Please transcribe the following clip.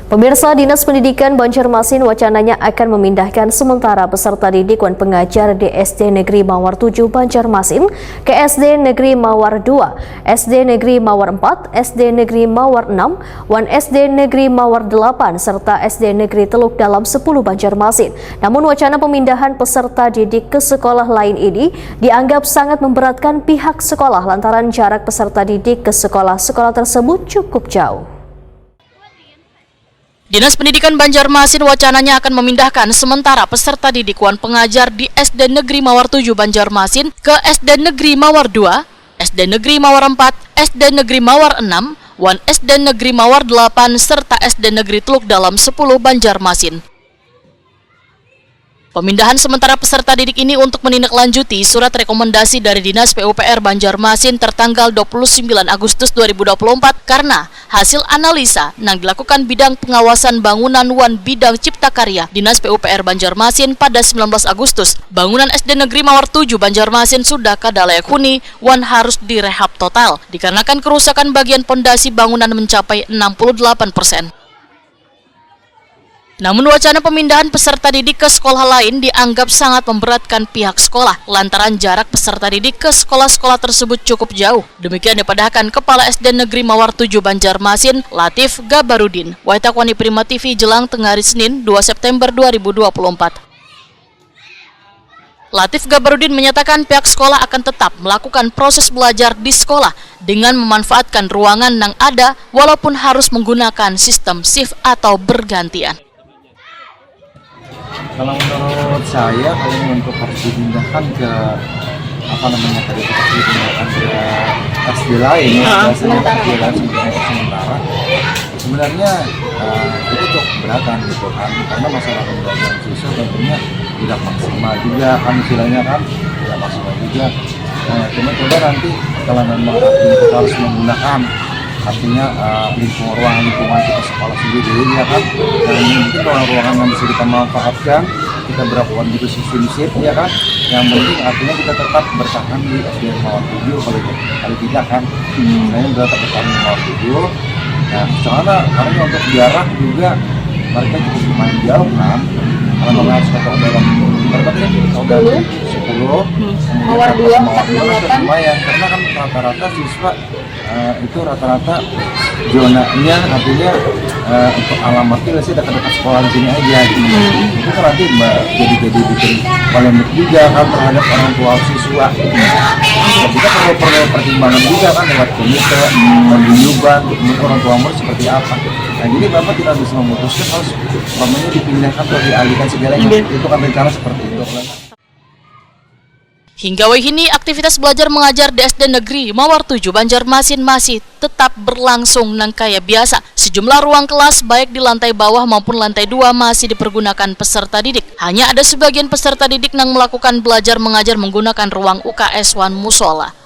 Pemirsa, Dinas Pendidikan Banjarmasin wacananya akan memindahkan sementara peserta didik dan pengajar di SD Negeri Mawar 7 Banjarmasin ke SD Negeri Mawar 2, SD Negeri Mawar 4, SD Negeri Mawar 6, dan SD Negeri Mawar 8, serta SD Negeri Teluk Dalam 10 Banjarmasin. Namun wacana pemindahan peserta didik ke sekolah lain ini dianggap sangat memberatkan pihak sekolah lantaran jarak peserta didik ke sekolah-sekolah tersebut cukup jauh. Dinas Pendidikan Banjarmasin wacananya akan memindahkan sementara peserta didik dan pengajar di SD Negeri Mawar 7 Banjarmasin ke SD Negeri Mawar 2, SD Negeri Mawar 4, SD Negeri Mawar 6, dan SD Negeri Mawar 8, serta SD Negeri Teluk Dalam 10 Banjarmasin. Pemindahan sementara peserta didik ini untuk menindaklanjuti surat rekomendasi dari Dinas PUPR Banjarmasin tertanggal 29 Agustus 2024 karena hasil analisa yang dilakukan bidang pengawasan bangunan wan bidang cipta karya Dinas PUPR Banjarmasin pada 19 Agustus, bangunan SD Negeri Mawar 7 Banjarmasin sudah kada layak huni wan harus direhab total dikarenakan kerusakan bagian pondasi bangunan mencapai 68%. Namun wacana pemindahan peserta didik ke sekolah lain dianggap sangat memberatkan pihak sekolah lantaran jarak peserta didik ke sekolah-sekolah tersebut cukup jauh. Demikian dipadahkan Kepala SD Negeri Mawar 7 Banjarmasin, Latif Gabarudin, Waitakwani Prima TV Jelang Tengah hari Senin 2 September 2024. Latif Gabarudin menyatakan pihak sekolah akan tetap melakukan proses belajar di sekolah dengan memanfaatkan ruangan yang ada walaupun harus menggunakan sistem shift atau bergantian. Kalau menurut saya, kalau untuk harus dipindahkan ke tadi harus dipindahkan ke SD lain, biasanya SD lain sementara. Sebenarnya itu cukup keberatan gitu kan, karena masalah pembelajaran siswa tentunya tidak maksimal juga kan, istilahnya kan tidak maksimal juga. Cuma coba nanti kalau memang kita harus menggunakan artinya ruangan lingkungan kita sekolah sendiri ya kan, dan mungkin ruangan yang bisa kita manfaatkan, kita berlakukan gitu sistem shift ya kan, yang penting artinya kita tetap bertahan di SD Mawar 7 kalau tidak kan, saya tetap bertahan di Mawar 7. Nah, soalnya karena untuk jarak juga mereka cukup lumayan jauh kan, kalau harus ke dalam berapa sih? Udah 10, Mawar 2, 48 lumayan, karena kan rata-rata siswa itu rata-rata zonanya artinya untuk alamatnya sih dekat-dekat sekolah di sini aja gitu. Itu kan nanti jadi bikin polemik juga kan terhadap orang tua siswa. Kita perlu pertimbangan juga kan lewat komite, paguyuban, orang tua murid seperti apa. Nah jadi Bapak tidak bisa memutuskan harus namanya dipindahkan atau dialihkan segalanya. Itu kan rencana seperti itu. Hingga kini aktivitas belajar mengajar di SD Negeri Mawar 7 Banjarmasin masih tetap berlangsung nang kaya biasa. Sejumlah ruang kelas baik di lantai bawah maupun lantai 2 masih dipergunakan peserta didik. Hanya ada sebagian peserta didik yang melakukan belajar mengajar menggunakan ruang UKS wan musola.